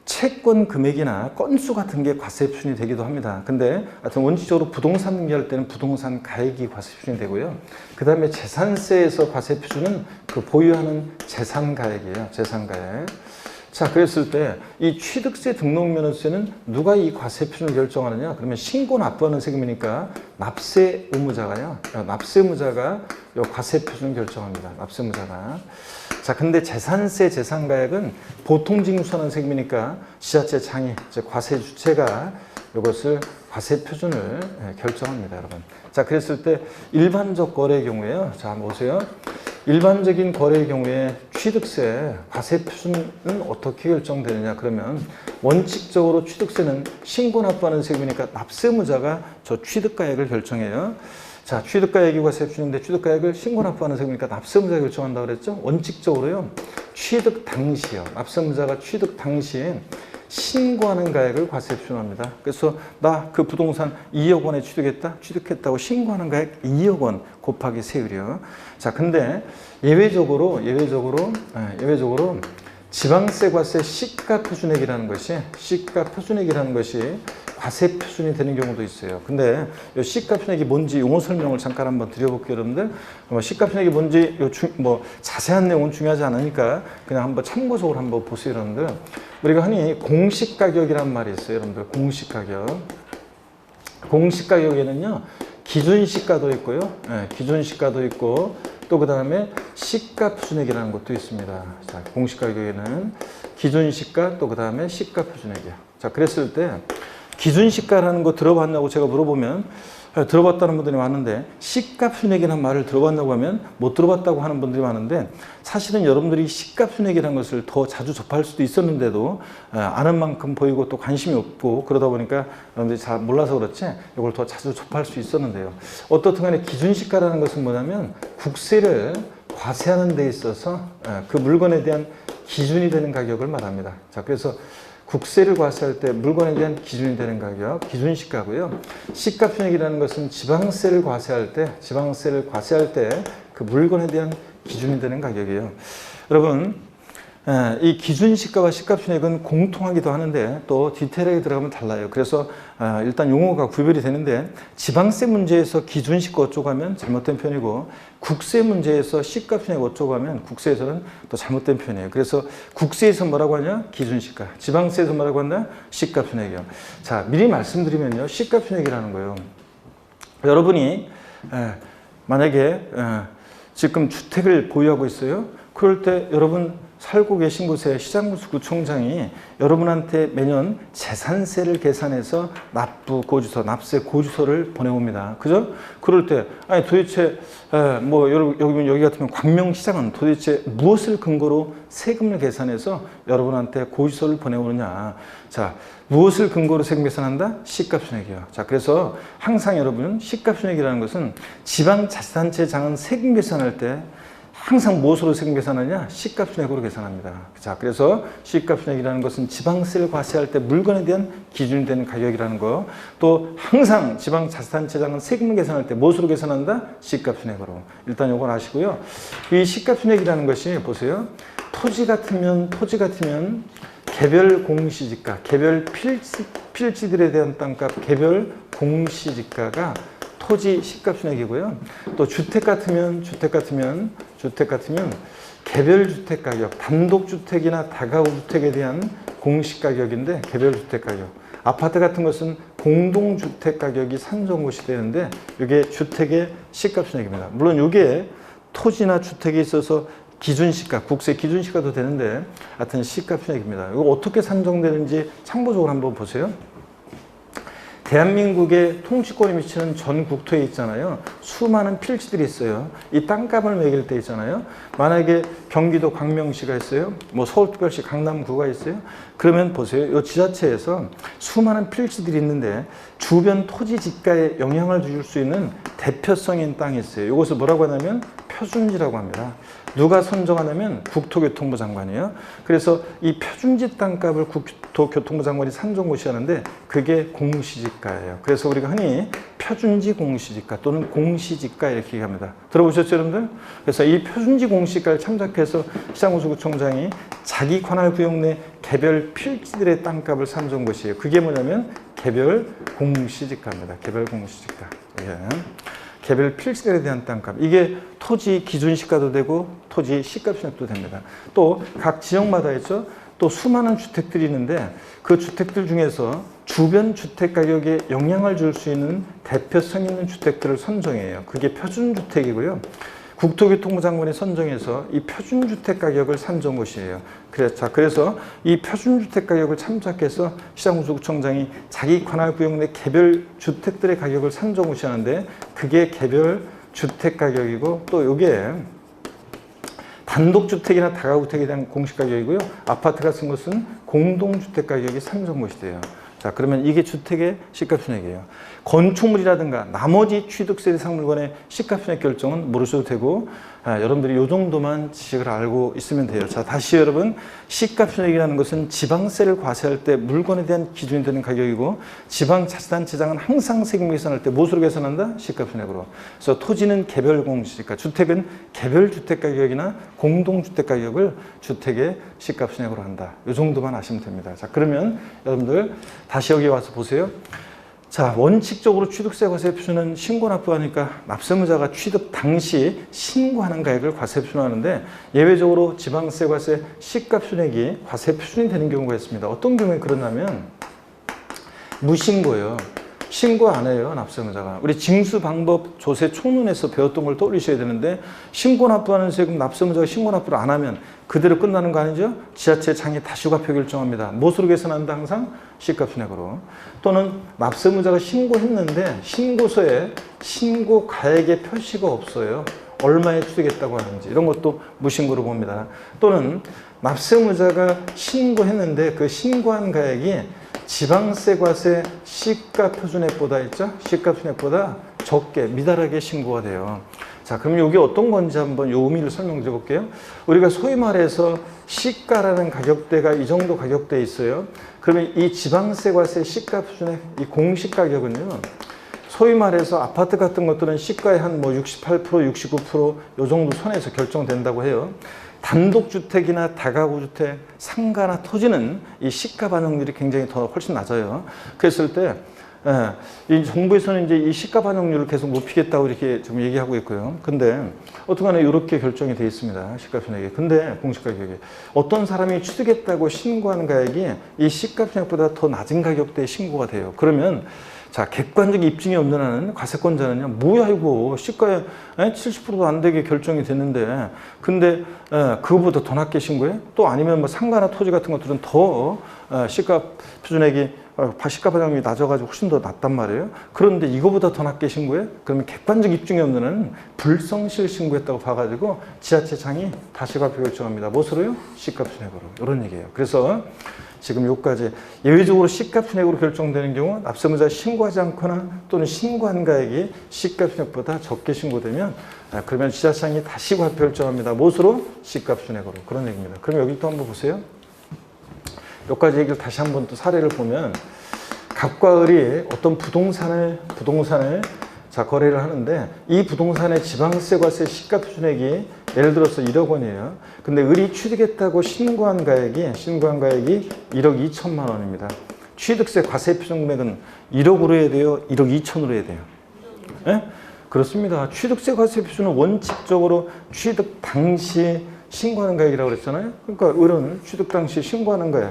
채권 금액이나 건수 같은 게 과세표준이 되기도 합니다. 근데 하여튼 원칙적으로 부동산 등기할 때는 부동산 가액이 과세표준이 되고요. 그 다음에 재산세에서 과세표준은 그 보유하는 재산 가액이에요. 재산 가액. 자, 그랬을 때 이 취득세 등록면허세는 누가 이 과세 표준을 결정하느냐? 그러면 신고 납부하는 세금이니까 납세 의무자가요. 납세 의무자가 이 과세 표준을 결정합니다. 납세 의무자가. 자, 근데 재산세 재산가액은 보통 징수하는 세금이니까 지자체 장이, 즉 과세 주체가 이것을 과세 표준을 결정합니다, 여러분. 자, 그랬을 때 일반적 거래의 경우에요. 자, 보세요. 일반적인 거래의 경우에 취득세, 과세 표준은 어떻게 결정되느냐? 그러면 원칙적으로 취득세는 신고 납부하는 세금이니까 납세 의무자가 저 취득가액을 결정해요. 자, 취득가액이 과세 표준인데 취득가액을 신고 납부하는 세금이니까 납세 의무자가 결정한다고 그랬죠? 원칙적으로요. 취득 당시요. 납세 의무자가 취득 당시에 신고하는 가액을 과세 표준합니다. 그래서 나 그 부동산 2억 원에 취득했다고 신고하는 가액 2억 원 곱하기 세율이요. 자, 근데 예외적으로 지방세 과세 시가 표준액이라는 것이 과세 표준이 되는 경우도 있어요. 근데 이 시가 표준액이 뭔지 용어 설명을 잠깐 한번 드려볼게요, 여러분들. 시가 표준액이 뭔지 자세한 내용은 중요하지 않으니까 그냥 한번 참고적으로 한번 보세요, 여러분들. 우리가 흔히 공시가격이란 말이 있어요, 여러분들. 공시가격. 공시가격에는요, 기준시가도 있고요, 기준시가도 있고, 또 그 다음에 시가 표준액이라는 것도 있습니다. 자, 공시가격에는 기준시가, 또 그 다음에 시가 표준액이요. 자, 그랬을 때 기준시가라는 거 들어봤냐고 제가 물어보면 들어봤다는 분들이 많은데 시가 표준액이라는 말을 들어봤냐고 하면 못 들어봤다고 하는 분들이 많은데 사실은 여러분들이 시가 표준액이라는 것을 더 자주 접할 수도 있었는데도 아는 만큼 보이고 또 관심이 없고 그러다 보니까 여러분들이 잘 몰라서 그렇지 이걸 더 자주 접할 수 있었는데요. 어떻든 간에 기준시가라는 것은 뭐냐면 국세를 과세하는 데 있어서 그 물건에 대한 기준이 되는 가격을 말합니다. 자, 그래서 국세를 과세할 때 물건에 대한 기준이 되는 가격, 기준시가고요. 시가 표준액이라는 것은 지방세를 과세할 때 그 물건에 대한 기준이 되는 가격이에요. 여러분, 이 기준시가와 시가 표준액은 공통하기도 하는데 또 디테일하게 들어가면 달라요. 그래서 일단 용어가 구별이 되는데 지방세 문제에서 기준시가 어쩌고 하면 잘못된 편이고 국세 문제에서 시가 표준액 어쩌고 하면 국세에서는 또 잘못된 편이에요. 그래서 국세에서 뭐라고 하냐? 기준시가. 지방세에서 뭐라고 한다? 시가 표준액이요. 자, 미리 말씀드리면요. 시가 표준액이라는 거예요. 여러분이 만약에 지금 주택을 보유하고 있어요. 그럴 때 여러분 살고 계신 곳에 시장구청장이 여러분한테 매년 재산세를 계산해서 납부 고지서, 납세 고지서를 보내옵니다. 그죠? 그럴 때, 아니 도대체, 여기 같으면 광명시장은 도대체 무엇을 근거로 세금을 계산해서 여러분한테 고지서를 보내오느냐. 자, 무엇을 근거로 세금 계산한다? 시가표준액이요. 자, 그래서 항상 여러분, 시가표준액이라는 것은 지방자치단체장은 세금 계산할 때 항상 무엇으로 세금 계산하냐? 시가표준액으로 계산합니다. 자, 그래서 시가표준액이라는 것은 지방세를 과세할 때 물건에 대한 기준이 되는 가격이라는 거. 또 항상 지방자치단체장은 세금을 계산할 때 무엇으로 계산한다? 시가표준액으로. 일단 이걸 아시고요. 이 시가표준액이라는 것이 보세요. 토지 같으면 개별 공시지가, 개별 필지들에 대한 땅값, 개별 공시지가가 토지 시가표준액이고요. 또 주택 같으면 개별 주택 가격, 단독주택이나 다가구주택에 대한 공시가격인데 개별 주택 가격. 아파트 같은 것은 공동주택 가격이 산정고시 되는데 이게 주택의 시가표준액입니다. 물론 이게 토지나 주택에 있어서 기준시가, 국세 기준시가도 되는데 하여튼 시가표준액입니다. 이거 어떻게 산정되는지 참고적으로 한번 보세요. 대한민국의 통치권이 미치는 전 국토에 있잖아요. 수많은 필지들이 있어요. 이 땅값을 매길 때 있잖아요. 만약에 경기도 광명시가 있어요. 서울특별시 강남구가 있어요. 그러면 보세요. 이 지자체에서 수많은 필지들이 있는데 주변 토지 지가에 영향을 줄 수 있는 대표성인 땅이 있어요. 이것을 뭐라고 하냐면 표준지라고 합니다. 누가 선정하냐면 국토교통부 장관이에요. 그래서 이 표준지 땅값을 국토교통부 장관이 산정고시하는데 그게 공시지가예요. 그래서 우리가 흔히 표준지 공시지가 또는 공시지가 이렇게 얘기합니다. 들어보셨죠, 여러분들? 그래서 이 표준지 공시지가를 참작해서 시장구청장이 자기 관할 구역 내 개별 필지들의 땅값을 산정고시해요. 그게 뭐냐면 개별 공시지가입니다. 개별 공시지가. 예. 개별 필지들에 대한 땅값. 이게 토지 기준시가도 되고 토지 시가표준액도 됩니다. 또 각 지역마다 있죠. 또 수많은 주택들이 있는데 그 주택들 중에서 주변 주택 가격에 영향을 줄 수 있는 대표성 있는 주택들을 선정해요. 그게 표준주택이고요. 국토교통부 장관이 선정해서 이 표준주택 가격을 산정한 것이에요. 그래서 이 표준주택 가격을 참작해서 시장군수구청장이 자기 관할 구역 내 개별 주택들의 가격을 산정하시는데 그게 개별 주택 가격이고 또 이게 단독주택이나 다가구택에 대한 공시가격이고요. 아파트가 쓴 것은 공동주택 가격이 산정것이 돼요. 자, 그러면 이게 주택의 시가순액이에요. 건축물이라든가 나머지 취득세 대상 물건의 시가순액 결정은 모르셔도 되고 여러분들이 이 정도만 지식을 알고 있으면 돼요. 자, 다시 여러분, 시가순액이라는 것은 지방세를 과세할 때 물건에 대한 기준이 되는 가격이고 지방자치단체장은 항상 세금 계산할 때 무엇으로 계산한다? 시가순액으로. 그래서 토지는 개별 공시가, 주택은 개별 주택 가격이나 공동주택 가격을 주택의 시가순액으로 한다. 이 정도만 아시면 됩니다. 자, 그러면 여러분들 다시 여기 와서 보세요. 자, 원칙적으로 취득세 과세 표준은 신고 납부하니까 납세무자가 취득 당시 신고하는 가액을 과세 표준하는데 예외적으로 지방세 과세 시가순액이 과세 표준이 되는 경우가 있습니다. 어떤 경우에 그러냐면 무신고예요. 신고 안 해요, 납세무자가. 우리 징수방법 조세 총론에서 배웠던 걸 떠올리셔야 되는데 신고 납부하는 세금 납세무자가 신고 납부를 안 하면 그대로 끝나는 거 아니죠? 지자체장이 다시 과표 결정합니다. 무엇으로 계산한다? 항상 시가순액으로. 또는 납세무자가 신고했는데 신고서에 신고 가액의 표시가 없어요. 얼마에 취득했다고 하는지 이런 것도 무신고로 봅니다. 또는 납세무자가 신고했는데 그 신고한 가액이 지방세 과세 시가표준액보다 있죠? 시가표준액보다 적게 미달하게 신고가 돼요. 자, 그럼 이게 어떤 건지 한번 요 의미를 설명드려 볼게요. 우리가 소위 말해서 시가라는 가격대가 이 정도 가격대에 있어요. 그러면 이 지방세 과세 시가표준액 이 공시 가격은요. 소위 말해서 아파트 같은 것들은 시가의 한 뭐 68%, 69% 요 정도 선에서 결정된다고 해요. 단독주택이나 다가구주택, 상가나 토지는 이 시가 반영률이 굉장히 훨씬 낮아요. 그랬을 때, 이 정부에서는 이제 이 시가 반영률을 계속 높이겠다고 이렇게 좀 얘기하고 있고요. 근데, 어떻게 이렇게 결정이 되어 있습니다. 시가편액이. 근데, 공시가격이. 어떤 사람이 취득했다고 신고하는 가액이 이 시가편액보다 더 낮은 가격대에 신고가 돼요. 그러면, 자, 객관적 입증이 없는 한은 과세권자는요, 뭐야, 이거. 시가에 70%도 안 되게 결정이 됐는데, 근데, 그거보다 더 낮게 신고해? 또 아니면 뭐 상가나 토지 같은 것들은 더, 시가 표준액이, 시가 반영률이 낮아가지고 훨씬 더 낮단 말이에요. 그런데 이거보다 더 낮게 신고해? 그러면 객관적 입증이 없는 한은 불성실 신고했다고 봐가지고 지자체장이 다시 과표 결정합니다. 무엇으로요? 시가 표준액으로. 이런 얘기예요. 그래서, 지금 여기까지 예외적으로 시가표준액으로 결정되는 경우 납세무자 신고하지 않거나 또는 신고한 가액이 시가표준액보다 적게 신고되면 그러면 지자체장이 다시 과표 결정합니다. 무엇으로? 시가표준액으로. 그런 얘기입니다. 그럼 여기 또 한번 보세요. 여기까지 얘기를 다시 한번 또 사례를 보면 갑과 을이 어떤 부동산을 자, 거래를 하는데 이 부동산의 지방세 과세 시가표준액이 예를 들어서 1억 원이에요. 근데 을이 취득했다고 신고한 가액이 1억 2천만 원입니다. 취득세 과세 표준 금액은 1억으로 해야 돼요? 1억 2천으로 해야 돼요? 네? 그렇습니다. 취득세 과세 표준은 원칙적으로 취득 당시 신고하는 가액이라고 그랬잖아요. 그러니까 을은 취득 당시 신고하는 가액.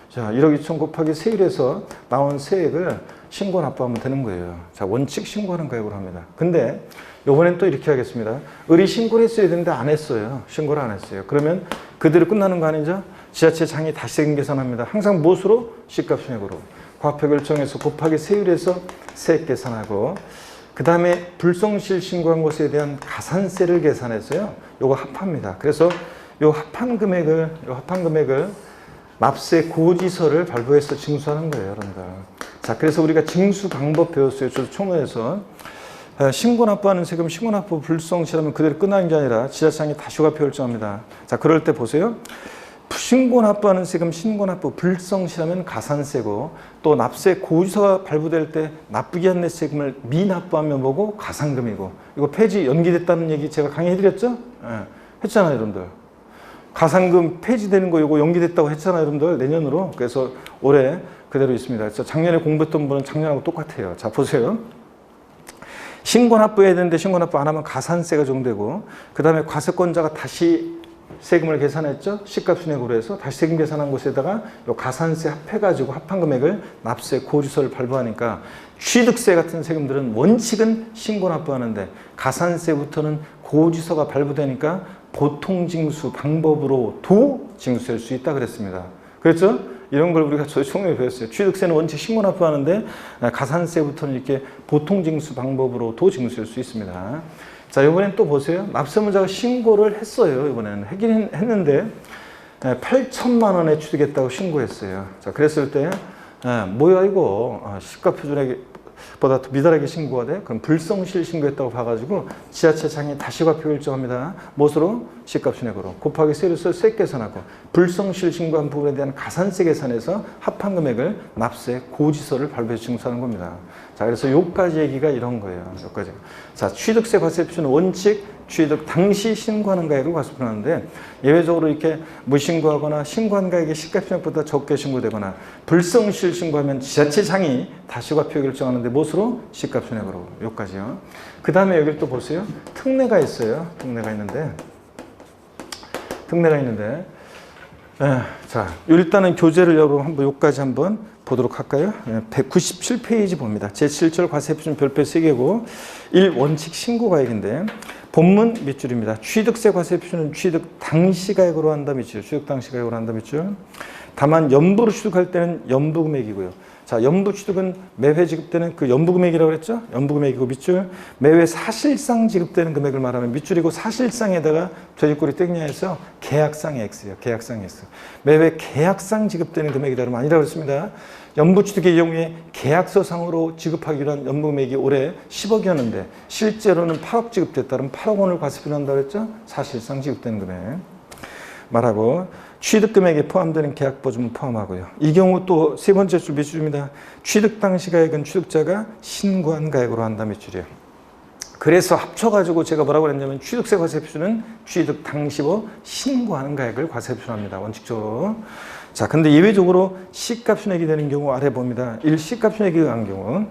자, 1억 2천 곱하기 세율에서 나온 세액을 신고 납부하면 되는 거예요. 자, 원칙 신고하는 가액으로 합니다. 근데 요번엔 또 이렇게 하겠습니다. 을이 신고를 했어야 되는데 안 했어요. 신고를 안 했어요. 그러면 그대로 끝나는 거 아니죠? 지자체장이 다시 세금 계산합니다. 항상 무엇으로? 시가표준액으로. 과표 결정해서 곱하기 세율에서 세액 계산하고 그 다음에 불성실 신고한 것에 대한 가산세를 계산해서요. 요거 합합니다. 그래서 요 합한 금액을 납세 고지서를 발부해서 징수하는 거예요, 여러분들. 자, 그래서 우리가 징수 방법 배웠어요. 총론에서. 신고 납부하는 세금, 신고 납부 불성실하면 그대로 끝나는 게 아니라 지자체장이 다시 과표 결정합니다. 자, 그럴 때 보세요. 신고 납부하는 세금, 신고 납부 불성실하면 가산세고 또 납세 고지서가 발부될 때 납부기 한내 세금을 미납부하면 뭐고? 가산금이고. 이거 폐지 연기됐다는 얘기 제가 강의해드렸죠? 했잖아요, 여러분들. 가산금 폐지되는 거 이거 연기됐다고 했잖아요, 여러분들. 내년으로. 그래서 올해 그대로 있습니다. 그래서 작년에 공부했던 분은 작년하고 똑같아요. 자, 보세요. 신고 납부해야 되는데 신고 납부 안 하면 가산세가 적용되고 그 다음에 과세권자가 다시 세금을 계산했죠. 시가순액으로 해서 다시 세금 계산한 곳에다가 요 가산세 합해가지고 합한 금액을 납세 고지서를 발부하니까 취득세 같은 세금들은 원칙은 신고 납부하는데 가산세부터는 고지서가 발부되니까 보통징수 방법으로도 징수할 수 있다 그랬습니다. 그렇죠? 이런 걸 우리가 총론에 배웠어요. 취득세는 원칙 신고 납부하는데 가산세부터는 이렇게 보통징수 방법으로도 징수할 수 있습니다. 자, 이번엔 또 보세요. 납세문자가 신고를 했어요. 이번에는 하긴 했는데 8천만 원에 취득했다고 신고했어요. 자, 그랬을 때 뭐야 이거 시가표준액보다 미달하게 신고가 돼? 그럼 불성실 신고했다고 봐가지고 지자체장이 다시 과표 결정합니다. 무엇으로? 시가표준액으로 곱하기 세율을 세 계산하고 불성실 신고한 부분에 대한 가산세 계산해서 합한 금액을 납세 고지서를 발부해서 징수하는 겁니다. 자, 그래서 요까지 얘기가 이런 거예요. 요까지. 자, 취득세 과세표준은 원칙 취득 당시 신고하는 가액을 과세표준하는데 예외적으로 이렇게 무신고하거나 신고한 가액이 시가표준액보다 적게 신고되거나 불성실 신고하면 지자체장이 다시 과표 결정하는데 무엇으로? 시가표준액으로. 요까지요. 그 다음에 여기를 또 보세요. 특례가 있어요. 특례가 있는데 자, 일단은 교재를 여러분 한번 요까지 한번 보도록 할까요? 197페이지 봅니다. 제7절 과세표준 별표 3개고 1. 원칙 신고가액인데 본문 밑줄입니다. 취득세 과세표준은 취득 당시 가액으로 한다 밑줄. 취득 당시 가액으로 한다 밑줄. 다만 연부로 취득할 때는 연부금액이고요. 자, 연부 취득은 매회 지급되는 그 연부금액이라고 그랬죠? 연부금액이고 밑줄. 매회 사실상 지급되는 금액을 말하면 밑줄이고 사실상에다가 돼지꼬리 땡냐해서 계약상 X예요. 계약상 X. 매회 계약상 지급되는 금액이다 그러면 아니라고 했습니다. 연부 취득의 경우에 계약서상으로 지급하기로 한 연부금액이 올해 10억이었는데 실제로는 8억 지급됐다 그러면 8억 원을 과세표준한다고 그랬죠? 사실상 지급되는 금액 말하고 취득금액에 포함되는 계약보증은 포함하고요. 이 경우 또 세 번째 줄 밑줄입니다. 취득 당시 가액은 취득자가 신고한 가액으로 한다 밑줄이에요. 그래서 합쳐가지고 제가 뭐라고 그랬냐면 취득세 과세표준은 취득 당시로 신고하는 가액을 과세표준합니다. 원칙적으로. 자, 근데 예외적으로 시가표준액이 되는 경우 아래 봅니다. 1. 시가표준액에 의한 경우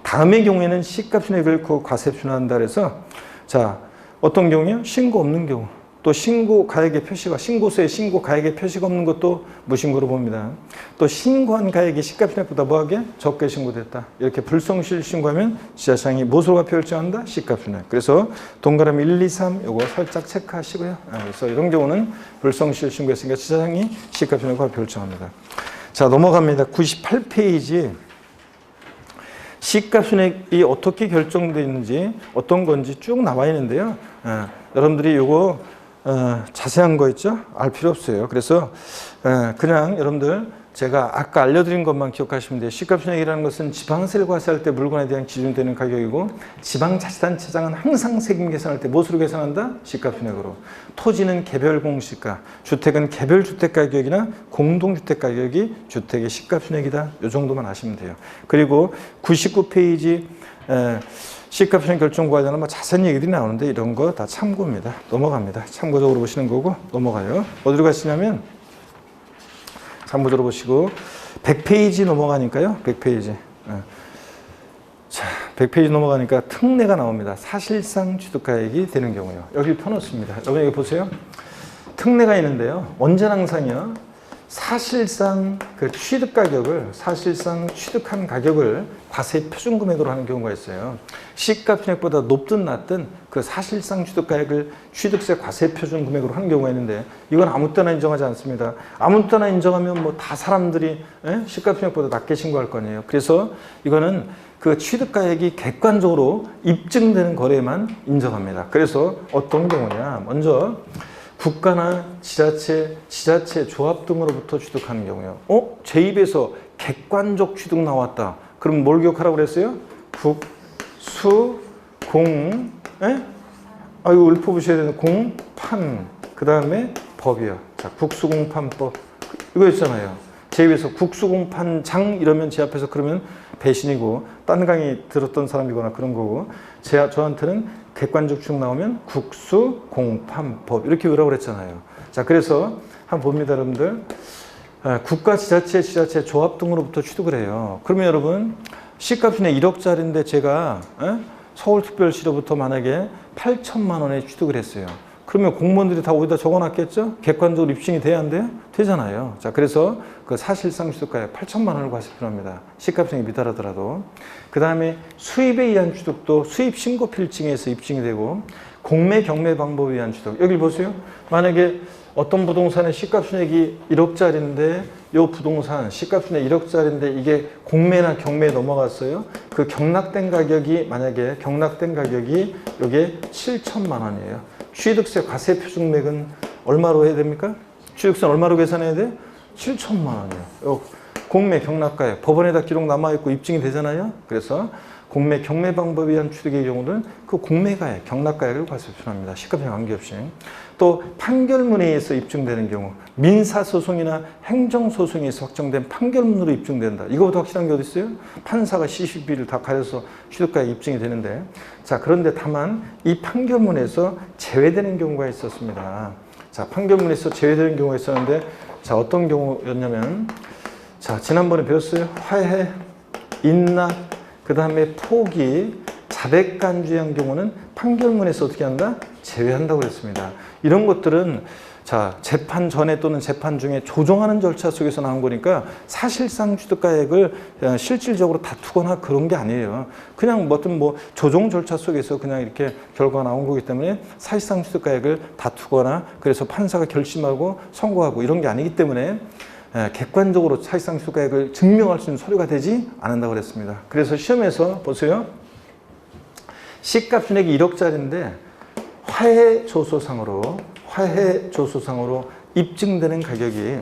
다음의 경우에는 시가표준액을 과세표준한다 그래서 자, 어떤 경우요? 신고 없는 경우. 또 신고 가액의 표시가 신고서에 신고 가액의 표시가 없는 것도 무신고로 봅니다. 또 신고한 가액이 시가표준액보다 뭐하게 적게 신고됐다. 이렇게 불성실 신고하면 지자체장이 무엇으로 과표 결정한다? 시가표준액. 그래서 동그라미 1, 2, 3 요거 살짝 체크하시고요. 그래서 이런 경우는 불성실 신고했으니까 지자체장이 시가표준액 과표 결정합니다. 자, 넘어갑니다. 98페이지. 시가표준액이 어떻게 결정되어 있는지 어떤 건지 쭉 나와 있는데요. 여러분들이 요거 자세한 거 있죠? 알 필요 없어요. 그래서 그냥 여러분들 제가 아까 알려드린 것만 기억하시면 돼요. 시가표준액이라는 것은 지방세를 과세할 때 물건에 대한 기준이 되는 가격이고 지방자치단체장은 항상 세금 계산할 때 무엇으로 계산한다? 시가표준액으로. 토지는 개별 공시가, 주택은 개별 주택 가격이나 공동주택 가격이 주택의 시가표준액이다. 이 정도만 아시면 돼요. 그리고 99페이지 시가표준액 결정 과정은 뭐 자세한 얘기들이 나오는데 이런 거 다 참고입니다. 넘어갑니다. 참고적으로 보시는 거고 넘어가요. 어디로 가시냐면 참고적으로 보시고 100페이지 넘어가니까요. 100페이지. 자, 100페이지 넘어가니까 특례가 나옵니다. 사실상 취득가액이 되는 경우요. 여기 펴놓습니다. 여러분 여기 보세요. 특례가 있는데요. 언제나 항상요. 사실상 그 취득 가격을 사실상 취득한 가격을 과세 표준 금액으로 하는 경우가 있어요. 시가표준액보다 높든 낮든 그 사실상 취득 가액을 취득세 과세 표준 금액으로 하는 경우가 있는데 이건 아무 때나 인정하지 않습니다. 아무 때나 인정하면 뭐 다 사람들이 시가표준액보다 낮게 신고할 거 아니에요. 그래서 이거는 그 취득 가액이 객관적으로 입증되는 거래만 인정합니다. 그래서 어떤 경우냐? 먼저 국가나 지자체, 조합 등으로부터 취득하는 경우요. 제 입에서 객관적 취득 나왔다. 그럼 뭘 기억하라고 그랬어요? 국, 수, 공, 이거 읊어보셔야 되는 공, 판, 그 다음에 법이요. 자, 국수공판법. 이거 있잖아요. 제 입에서 국수공판장 이러면 제 앞에서 그러면 배신이고, 딴 강의 들었던 사람이거나 그런 거고, 저한테는 객관적 취득 나오면 국수공판법 이렇게 외우라고 그랬잖아요. 자, 그래서 한번 봅니다, 여러분들. 국가, 지자체, 조합 등으로부터 취득을 해요. 그러면 여러분 시가표준액 1억짜리인데 제가 서울특별시로부터 만약에 8천만 원에 취득을 했어요. 그러면 공무원들이 다 어디다 적어놨겠죠? 객관적으로 입증이 돼야 안 돼요? 되잖아요. 자, 그래서 그 사실상 취득가액 8천만 원을 과세 필요합니다. 시가총액이 미달하더라도. 그 다음에 수입에 의한 취득도 수입 신고 필증에서 입증이 되고, 공매 경매 방법에 의한 취득. 여기 보세요. 만약에 어떤 부동산의 시가총액이 1억짜리인데 이 부동산 시가총액 1억짜리인데 이게 공매나 경매에 넘어갔어요. 그 경락된 가격이 만약에 경락된 가격이 이게 7천만 원이에요. 취득세 과세 표준금액은 얼마로 해야 됩니까? 취득세는 얼마로 계산해야 돼? 7천만 원이에요. 공매 경락가액 법원에다 기록 남아있고 입증이 되잖아요. 그래서 공매 경매 방법에 의한 취득의 경우는 그 공매가액, 경락가액을 과세 표준합니다. 시가총액 관계없이. 또 판결문에 의해서 입증되는 경우, 민사소송이나 행정소송에서 확정된 판결문으로 입증된다. 이거보다 확실한 게 어디 있어요? 판사가 CCB를 다 가려서 취득가액 입증이 되는데, 자, 그런데 다만 이 판결문에서 제외되는 경우가 있었습니다. 자, 판결문에서 제외되는 경우가 있었는데, 자, 어떤 경우였냐면, 자, 지난번에 배웠어요. 화해, 인납, 그 다음에 포기, 자백간주의 경우는 판결문에서 어떻게 한다? 제외한다고 그랬습니다. 이런 것들은 자, 재판 전에 또는 재판 중에 조정하는 절차 속에서 나온 거니까 사실상 취득가액을 실질적으로 다투거나 그런 게 아니에요. 그냥 어떤 조정 절차 속에서 그냥 이렇게 결과가 나온 거기 때문에 사실상 취득가액을 다투거나 그래서 판사가 결심하고 선고하고 이런 게 아니기 때문에 객관적으로 사실상 취득가액을 증명할 수 있는 서류가 되지 않는다고 그랬습니다. 그래서 시험에서 보세요. 시가총액이 1억짜리인데 화해조소상으로 입증되는 가격이,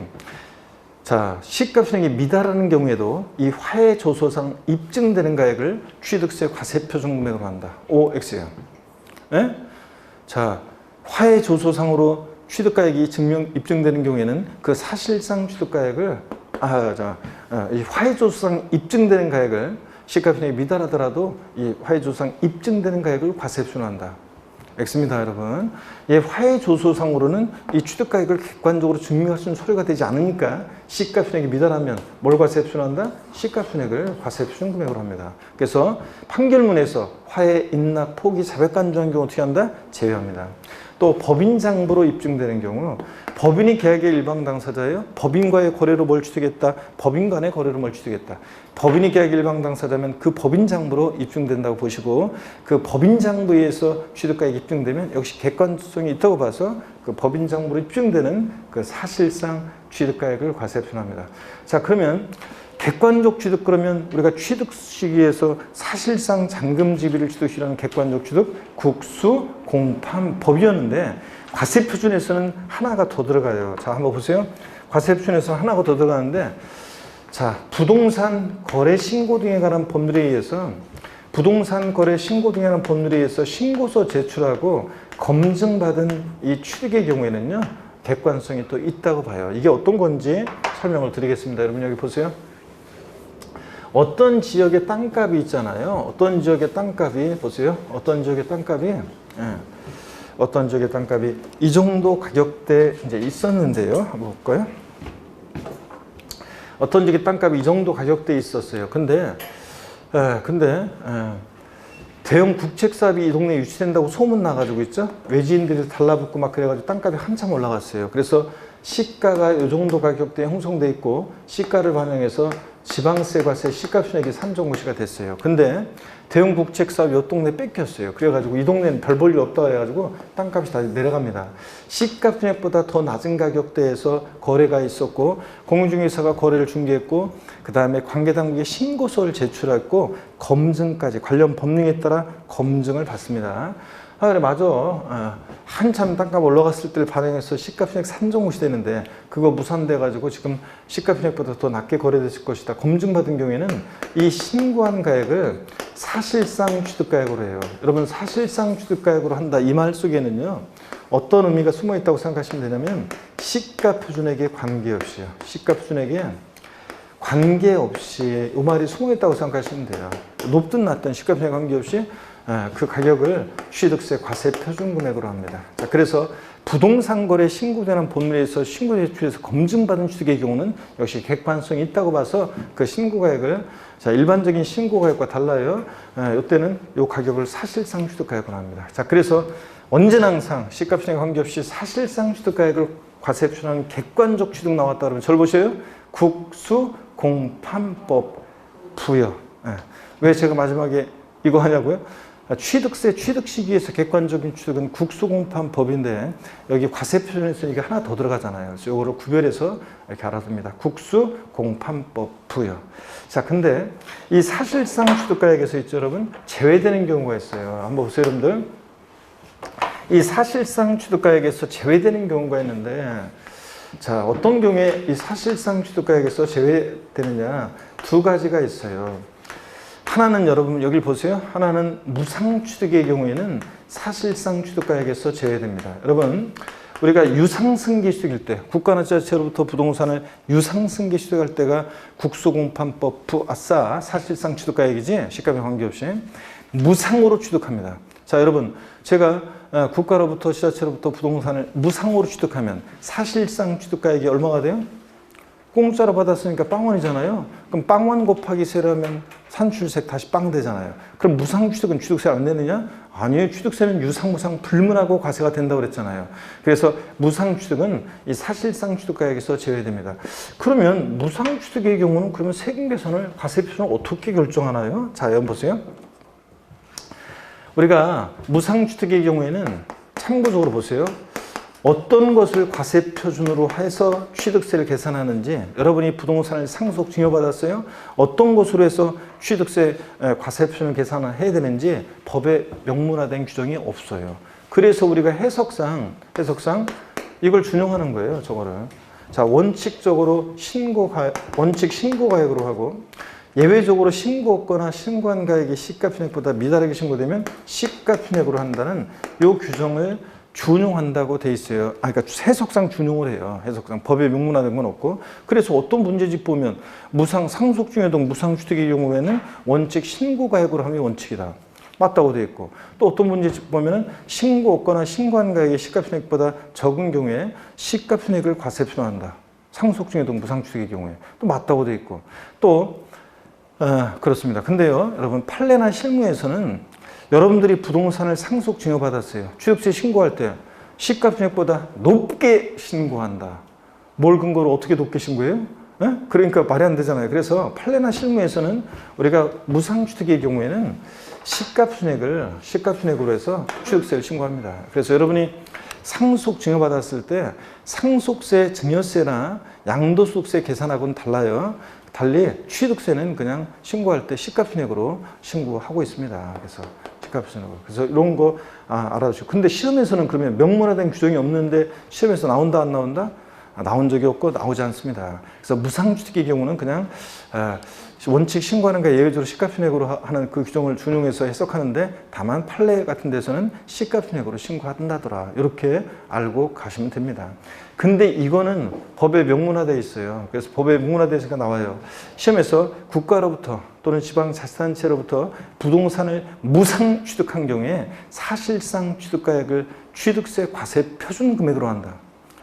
자, 시가총액이 미달하는 경우에도 이 화해조소상 입증되는 가액을 취득세 과세표준금액으로 한다. OX예요. 예? 자, 화해조소상으로 취득가액이 입증되는 경우에는 그 사실상 취득가액을 이 화해조소상 입증되는 가액을 시가총액이 미달하더라도 이 화해조소상 입증되는 가액을 과세표준한다. X입니다, 여러분. 이 화해조소상으로는 이 취득가액을 객관적으로 증명할 수 있는 서류가 되지 않으니까 시가총액이 미달하면 뭘 과세표준한다? 시가총액을 과세표준금액으로 합니다. 그래서 판결문에서 화해, 인납, 포기, 자백간주한 경우 어떻게 한다? 제외합니다. 또 법인장부로 입증되는 경우, 법인이 계약의 일방 당사자예요. 법인과의 거래로 뭘 취득했다? 법인 간의 거래로 뭘 취득했다. 법인이 계약의 일방 당사자면 그 법인장부로 입증된다고 보시고, 그 법인장부에 의해서 취득가액이 입증되면 역시 객관성이 있다고 봐서 그 법인장부로 입증되는 그 사실상 취득가액을 과세표준합니다. 자, 그러면 객관적 취득, 그러면 우리가 취득 시기에서 사실상 잔금지비를 취득시라는 객관적 취득, 국수, 공판, 법이었는데 과세표준에서는 하나가 더 들어가요. 자, 한번 보세요. 과세표준에서 하나가 더 들어가는데, 자, 부동산 거래 신고 등에 관한 법률에 의해서 신고서 제출하고 검증받은 이 취득의 경우에는요, 객관성이 또 있다고 봐요. 이게 어떤 건지 설명을 드리겠습니다. 여러분 여기 보세요. 어떤 지역의 땅값이 있잖아요. 어떤 지역의 땅값이 보세요. 어떤 지역의 땅값이 이 정도 가격대 이제 있었는데요. 한번 볼까요? 어떤 지역의 땅값이 이 정도 가격대에 있었어요. 근데 대형 국책사업이 이 동네에 유치된다고 소문 나가지고 있죠. 외지인들이 달라붙고 막 그래가지고 땅값이 한참 올라갔어요. 그래서 시가가 이 정도 가격대에 형성돼 있고 시가를 반영해서 지방세, 과세, 시가총액이 산정고시가 됐어요. 근데 대형 국책사업이 이 동네 뺏겼어요. 그래가지고 이 동네는 별 볼 일 없다고 해가지고 땅값이 다 내려갑니다. 시가총액보다 더 낮은 가격대에서 거래가 있었고 공인중개사가 거래를 중개했고 그 다음에 관계당국에 신고서를 제출했고 검증까지 관련 법령에 따라 검증을 받습니다. 그래, 맞아. 한참 땅값 올라갔을 때를 반영해서 시가총액 산정고시 되는데 그거 무산돼가지고 지금 시가총액보다 더 낮게 거래됐을 것이다. 검증받은 경우에는 이 신고한 가액을 사실상 취득가액으로 해요. 여러분, 사실상 취득가액으로 한다. 이 말 속에는요, 어떤 의미가 숨어 있다고 생각하시면 되냐면 시가표준액에 관계없이요. 시가표준액에 관계없이 이 말이 숨어 있다고 생각하시면 돼요. 높든 낮든 시가표준액 관계없이 그 가격을 취득세 과세 표준금액으로 합니다. 자, 그래서 부동산 거래 신고되는 법률에서 신고 제출해서 검증받은 취득의 경우는 역시 객관성이 있다고 봐서 그 신고가액을, 자, 일반적인 신고가액과 달라요. 이때는 이 가격을 사실상 취득가액으로 합니다. 자, 그래서 언제나 항상 시가편에 관계없이 사실상 취득가액을 과세 표준하는 객관적 취득 나왔다 그러면 절 보세요. 국수공판법 부여. 왜 제가 마지막에 이거 하냐고요? 취득세 취득 시기에서 객관적인 취득은 국수공판법인데 여기 과세 표준에서 이게 하나 더 들어가잖아요. 그래서 이거를 구별해서 이렇게 알아둡니다. 국수공판법 부여. 자, 근데 이 사실상 취득가액에서 있죠, 여러분? 제외되는 경우가 있어요. 한번 보세요, 여러분들. 이 사실상 취득가액에서 제외되는 경우가 있는데, 자, 어떤 경우에 이 사실상 취득가액에서 제외되느냐? 두 가지가 있어요. 하나는 여러분 여기 보세요. 하나는 무상취득의 경우에는 사실상 취득가액에서 제외됩니다. 여러분, 우리가 유상승계 취득일 때, 국가나 지자체로부터 부동산을 유상승계 취득할 때가 국수공판법 아싸 사실상 취득가액이지, 시가에 관계없이 무상으로 취득합니다. 자, 여러분, 제가 국가로부터 지자체로부터 부동산을 무상으로 취득하면 사실상 취득가액이 얼마가 돼요? 공짜로 받았으니까 빵원이잖아요. 그럼 빵원 곱하기 세라면 산출세 다시 빵 되잖아요. 그럼 무상취득은 취득세 안 내느냐? 아니에요. 취득세는 유상무상 불문하고 과세가 된다고 그랬잖아요. 그래서 무상취득은 이 사실상 취득가액에서 제외됩니다. 그러면 무상취득의 경우는 그러면 세금 계산을 과세 표준을 어떻게 결정하나요? 자, 여러분 보세요. 우리가 무상취득의 경우에는 참고적으로 보세요. 어떤 것을 과세 표준으로 해서 취득세를 계산하는지, 여러분이 부동산을 상속 증여받았어요? 어떤 것으로 해서 취득세 과세 표준을 계산을 해야 되는지 법에 명문화된 규정이 없어요. 그래서 우리가 해석상 이걸 준용하는 거예요, 저거를. 자, 원칙적으로 원칙 신고가액으로 하고, 예외적으로 신고했거나 신고한 가액이 시가편액보다 미다르게 신고되면 시가편액으로 한다는 이 규정을 준용한다고 돼 있어요. 그러니까 해석상 준용을 해요. 해석상 법에 명문화된 건 없고. 그래서 어떤 문제집 보면 상속 중에도 무상취득의 경우에는 원칙 신고가액으로 하면 원칙이다. 맞다고 돼 있고, 또 어떤 문제집 보면은 신고했거나 신고한 가액이 시가편액보다 적은 경우에 시가편액을 과세 표준한다. 상속 중에도 무상취득의 경우에 또 맞다고 돼 있고, 또 그렇습니다. 근데요, 여러분, 판례나 실무에서는 여러분들이 부동산을 상속 증여받았어요. 취득세 신고할 때 시가편액보다 높게 신고한다. 뭘 근거로 어떻게 높게 신고해요? 그러니까 말이 안 되잖아요. 그래서 판례나 실무에서는 우리가 무상취득의 경우에는 시가편액으로 해서 취득세를 신고합니다. 그래서 여러분이 상속 증여받았을 때 상속세, 증여세나 양도소득세 계산하고는 달라요. 달리 취득세는 그냥 신고할 때 시가편액으로 신고하고 있습니다. 그래서 이런 거 알아두시고. 근데 시험에서는 그러면 명문화된 규정이 없는데 시험에서 나온다 안 나온다? 나온 적이 없고 나오지 않습니다. 그래서 무상취득의 경우는 그냥 원칙 신고하는 게 예외적으로 시가편액으로 하는 그 규정을 준용해서 해석하는데, 다만 판례 같은 데서는 시가편액으로 신고한다더라. 이렇게 알고 가시면 됩니다. 근데 이거는 법에 명문화되어 있어요. 그래서 법에 명문화되어 있으니까 나와요. 시험에서 국가로부터 또는 지방자치단체로부터 부동산을 무상 취득한 경우에 사실상 취득가액을 취득세 과세 표준 금액으로 한다.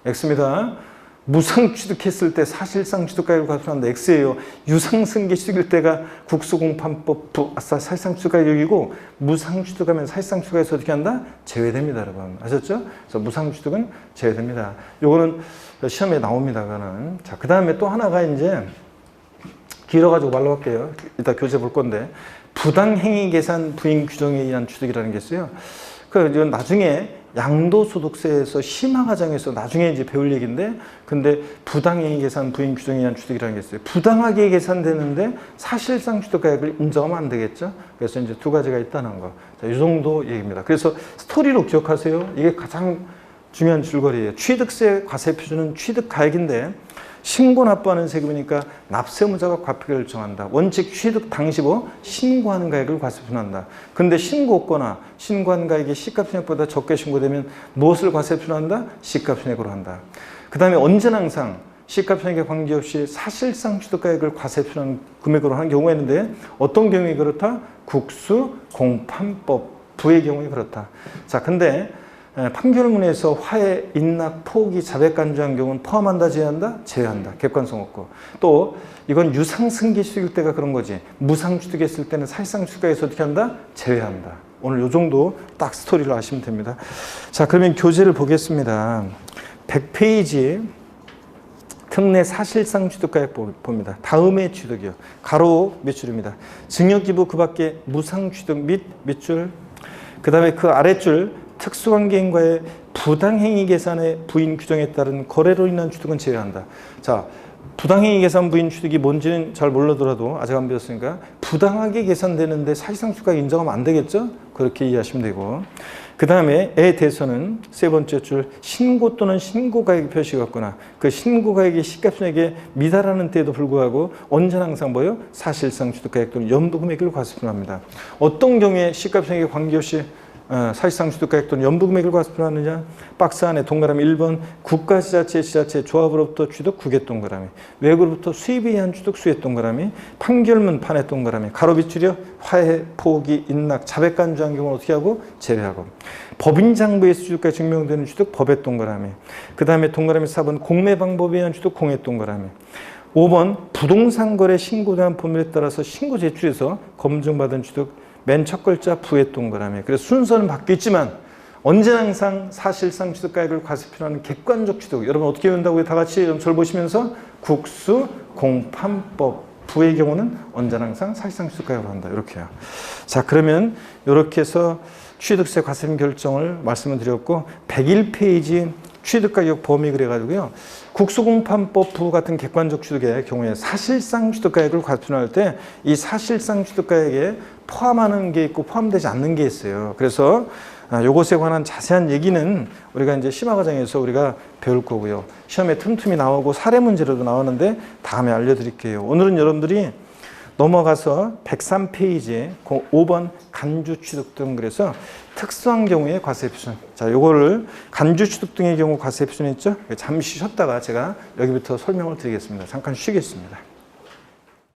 X입니다. 무상 취득했을 때 사실상 취득가액을 과세한다. X예요. 유상승계 취득일 때가 국수공판법 사실상 취득가액이고, 무상 취득하면 사실상 취득가액에서 어떻게 한다? 제외됩니다, 여러분. 아셨죠? 그래서 무상 취득은 제외됩니다. 요거는 시험에 나옵니다, 그거는. 자, 그 다음에 또 하나가 이제 길어가지고 말로 할게요. 이따 교재 볼 건데, 부당행위 계산 부인 규정에 의한 취득이라는 게 있어요. 이건 나중에 양도소득세에서 심화과정에서 나중에 이제 배울 얘기인데, 근데 부당행위 계산 부인 규정에 의한 취득이라는 게 있어요. 부당하게 계산되는데 사실상 취득가액을 인정하면 안 되겠죠. 그래서 이제 두 가지가 있다는 거. 자, 이 정도 얘기입니다. 그래서 스토리로 기억하세요. 이게 가장 중요한 줄거리예요. 취득세 과세 표준은 취득가액인데 신고 납부하는 세금이니까 납세의무자가 과표를 결정한다. 원칙 취득 당시보 신고하는 가액을 과세 표준한다. 근데 신고했거나 신고한 가액이 시가편액보다 적게 신고되면 무엇을 과세 표준한다? 시가편액으로 한다. 그 다음에 언제나 항상 시가편액에 관계없이 사실상 취득가액을 과세 표준하는 금액으로 하는 경우가 있는데, 어떤 경우에 그렇다? 국수 공판법 부의 경우에 그렇다. 자, 근데 판결문에서 화해, 인락, 포기, 자백 간주한 경우는 포함한다, 제외한다? 제외한다. 객관성 없고. 또 이건 유상승계 취득일 때가 그런 거지. 무상취득했을 때는 사실상 취득가액에서 어떻게 한다? 제외한다. 오늘 요 정도 딱 스토리를 아시면 됩니다. 자, 그러면 교재를 보겠습니다. 100페이지 특례 사실상 취득가액 봅니다. 다음의 취득이요. 가로 몇 줄입니다. 증여기부 그 밖에 무상 취득 및 밑줄, 그 다음에 그 아랫줄 특수관계인과의 부당행위 계산의 부인 규정에 따른 거래로 인한 취득은 제외한다. 자, 부당행위 계산 부인 취득이 뭔지는 잘 몰라더라도 아직 안 배웠으니까 부당하게 계산되는데 사실상 취득가액 인정하면 안 되겠죠? 그렇게 이해하시면 되고, 그 다음에 에 대해서는 세 번째 줄 신고 또는 신고가액 표시가 없거나 그 신고가액이 시가총액에 미달하는 때에도 불구하고 언제나 항상 뭐예요? 사실상 취득가액 또는 연부금액을 과세표합니다. 어떤 경우에 시가총액에 관계없이 사실상 취득가액 또는 연부금액을 과세표하느냐? 박스 안에 동그라미 1번 국가지자체, 지자체, 조합으로부터 취득 9개 동그라미, 외국으로부터 수입에 의한 취득 수의 동그라미, 판결문 판의 동그라미, 가로 밑줄이요. 화해, 포기, 인락, 자백간주한 경우는 어떻게 하고? 제외하고, 법인장부에서 취득가액 증명되는 취득 법의 동그라미, 그 다음에 동그라미 4번 공매 방법에 의한 취득 공의 동그라미, 5번 부동산 거래 신고대한 법률에 따라서 신고 제출해서 검증받은 취득 맨 첫 글자 부의 동그라미. 그래서 순서는 바뀌었지만 언제나 항상 사실상 취득가액을 과세표하는 객관적 취득. 여러분 어떻게 외운다고요? 다 같이 절 보시면서 국수 공판법 부의 경우는 언제나 항상 사실상 취득가액을 한다. 이렇게요. 자, 그러면 이렇게 해서 취득세 과세금 결정을 말씀을 드렸고, 101페이지 취득가격 범위 그래가지고요. 국수공판법 부 같은 객관적 취득의 경우에 사실상 취득가액을 과세표할 때 이 사실상 취득가액에 포함하는 게 있고 포함되지 않는 게 있어요. 그래서 요것에 관한 자세한 얘기는 우리가 이제 심화 과정에서 우리가 배울 거고요. 시험에 틈틈이 나오고 사례 문제로도 나오는데 다음에 알려드릴게요. 오늘은 여러분들이 넘어가서 103페이지에 5번 간주 취득 등, 그래서 특수한 경우에 과세 표준. 자, 요거를 간주 취득 등의 경우 과세 표준 있죠? 잠시 쉬었다가 제가 여기부터 설명을 드리겠습니다. 잠깐 쉬겠습니다.